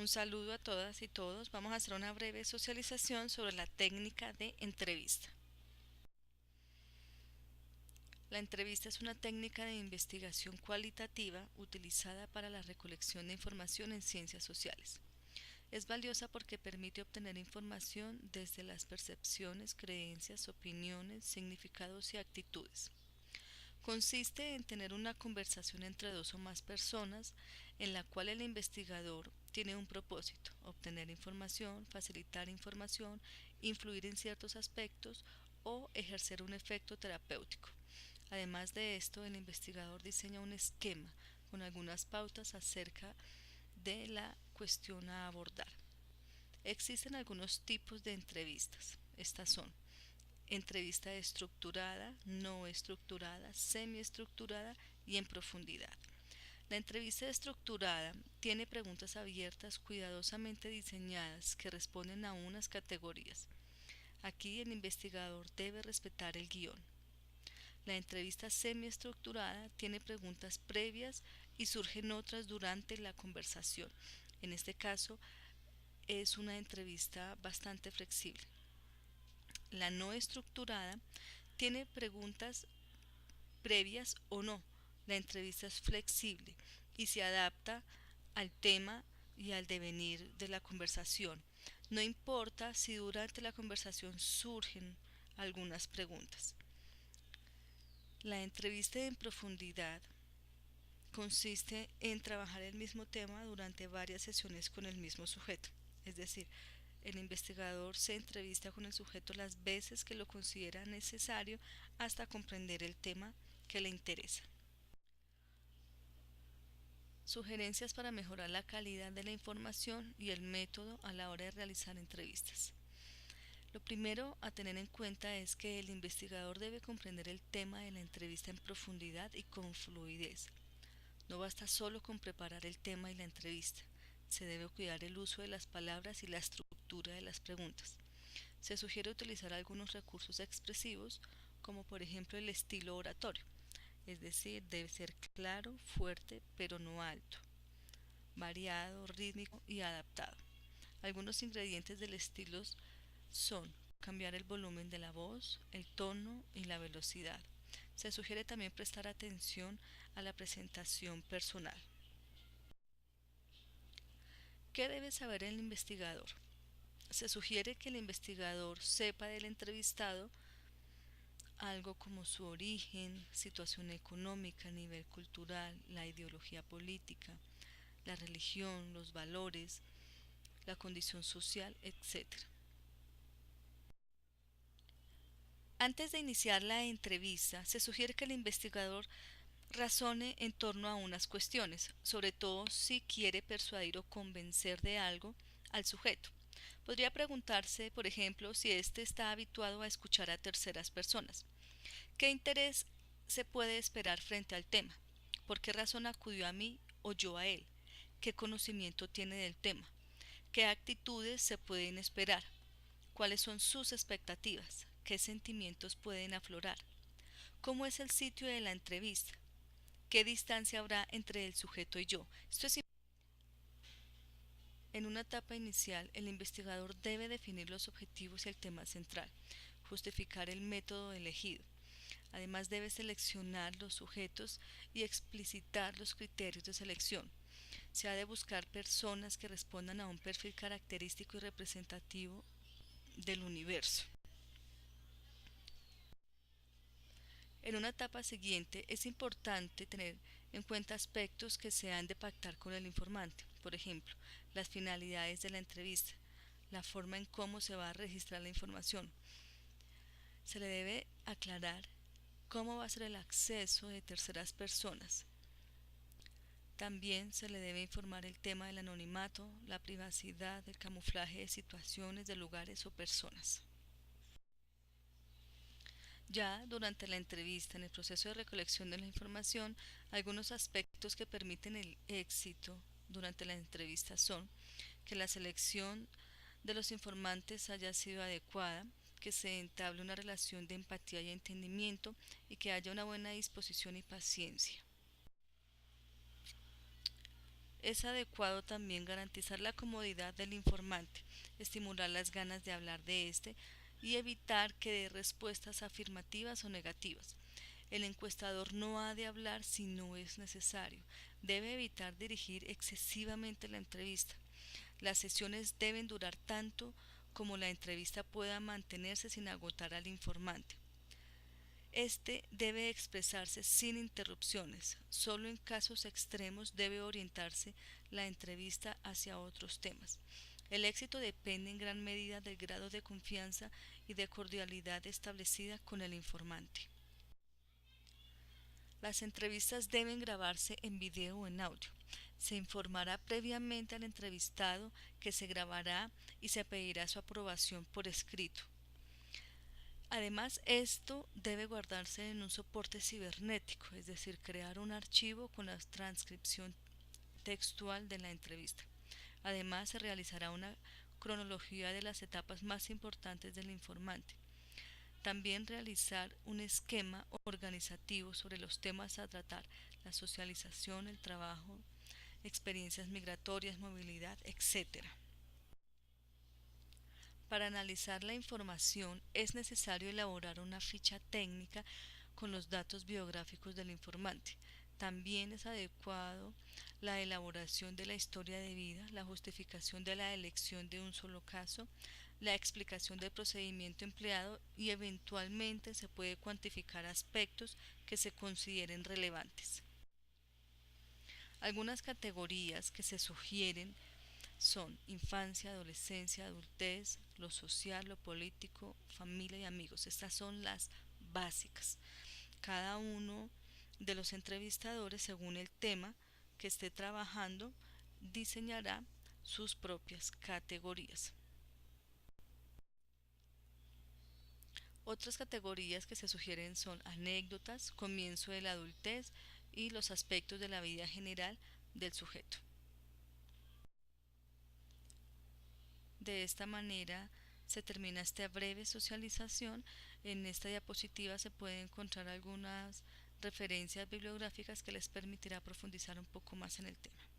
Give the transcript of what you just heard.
Un saludo a todas y todos. Vamos a hacer una breve socialización sobre la técnica de entrevista. La entrevista es una técnica de investigación cualitativa utilizada para la recolección de información en ciencias sociales. Es valiosa porque permite obtener información desde las percepciones, creencias, opiniones, significados y actitudes. Consiste en tener una conversación entre dos o más personas en la cual el investigador tiene un propósito: obtener información, facilitar información, influir en ciertos aspectos o ejercer un efecto terapéutico. Además de esto, el investigador diseña un esquema con algunas pautas acerca de la cuestión a abordar. Existen algunos tipos de entrevistas. Estas son: entrevista estructurada, no estructurada, semiestructurada y en profundidad. La entrevista estructurada tiene preguntas abiertas cuidadosamente diseñadas que responden a unas categorías. Aquí el investigador debe respetar el guión. La entrevista semiestructurada tiene preguntas previas y surgen otras durante la conversación. En este caso es una entrevista bastante flexible. La no estructurada tiene preguntas previas o no. La entrevista es flexible y se adapta al tema y al devenir de la conversación. No importa si durante la conversación surgen algunas preguntas. La entrevista en profundidad consiste en trabajar el mismo tema durante varias sesiones con el mismo sujeto. Es decir, el investigador se entrevista con el sujeto las veces que lo considera necesario hasta comprender el tema que le interesa. Sugerencias para mejorar la calidad de la información y el método a la hora de realizar entrevistas. Lo primero a tener en cuenta es que el investigador debe comprender el tema de la entrevista en profundidad y con fluidez. No basta solo con preparar el tema y la entrevista. Se debe cuidar el uso de las palabras y la estructura de las preguntas. Se sugiere utilizar algunos recursos expresivos, como por ejemplo el estilo oratorio, es decir, debe ser claro, fuerte, pero no alto, variado, rítmico y adaptado. Algunos ingredientes del estilo son cambiar el volumen de la voz, el tono y la velocidad. Se sugiere también prestar atención a la presentación personal. ¿Qué debe saber el investigador? Se sugiere que el investigador sepa del entrevistado algo como su origen, situación económica, nivel cultural, la ideología política, la religión, los valores, la condición social, etc. Antes de iniciar la entrevista, se sugiere que el investigador razone en torno a unas cuestiones, sobre todo si quiere persuadir o convencer de algo al sujeto. Podría preguntarse, por ejemplo, si éste está habituado a escuchar a terceras personas. ¿Qué interés se puede esperar frente al tema? ¿Por qué razón acudió a mí o yo a él? ¿Qué conocimiento tiene del tema? ¿Qué actitudes se pueden esperar? ¿Cuáles son sus expectativas? ¿Qué sentimientos pueden aflorar? ¿Cómo es el sitio de la entrevista? ¿Qué distancia habrá entre el sujeto y yo? En una etapa inicial, el investigador debe definir los objetivos y el tema central, justificar el método elegido. Además, debe seleccionar los sujetos y explicitar los criterios de selección. Se ha de buscar personas que respondan a un perfil característico y representativo del universo. En una etapa siguiente es importante tener en cuenta aspectos que se han de pactar con el informante, por ejemplo, las finalidades de la entrevista, la forma en cómo se va a registrar la información. Se le debe aclarar cómo va a ser el acceso de terceras personas. También se le debe informar el tema del anonimato, la privacidad, el camuflaje de situaciones, de lugares o personas. Ya durante la entrevista, en el proceso de recolección de la información, algunos aspectos que permiten el éxito durante la entrevista son que la selección de los informantes haya sido adecuada, que se entable una relación de empatía y entendimiento y que haya una buena disposición y paciencia. Es adecuado también garantizar la comodidad del informante, estimular las ganas de hablar de éste y evitar que dé respuestas afirmativas o negativas. El encuestador no ha de hablar si no es necesario. Debe evitar dirigir excesivamente la entrevista. Las sesiones deben durar tanto como la entrevista pueda mantenerse sin agotar al informante. Este debe expresarse sin interrupciones. Solo en casos extremos debe orientarse la entrevista hacia otros temas. El éxito depende en gran medida del grado de confianza y de cordialidad establecida con el informante. Las entrevistas deben grabarse en video o en audio. Se informará previamente al entrevistado que se grabará y se pedirá su aprobación por escrito. Además, esto debe guardarse en un soporte cibernético, es decir, crear un archivo con la transcripción textual de la entrevista. Además, se realizará una cronología de las etapas más importantes del informante. También realizar un esquema organizativo sobre los temas a tratar, la socialización, el trabajo, experiencias migratorias, movilidad, etc. Para analizar la información es necesario elaborar una ficha técnica con los datos biográficos del informante. También es adecuado la elaboración de la historia de vida, la justificación de la elección de un solo caso, la explicación del procedimiento empleado y eventualmente se puede cuantificar aspectos que se consideren relevantes. Algunas categorías que se sugieren son infancia, adolescencia, adultez, lo social, lo político, familia y amigos. Estas son las básicas. Cada uno de los entrevistadores, según el tema que esté trabajando, diseñará sus propias categorías. Otras categorías que se sugieren son anécdotas, comienzo de la adultez y los aspectos de la vida general del sujeto. De esta manera se termina esta breve socialización. En esta diapositiva se pueden encontrar algunas referencias bibliográficas que les permitirá profundizar un poco más en el tema.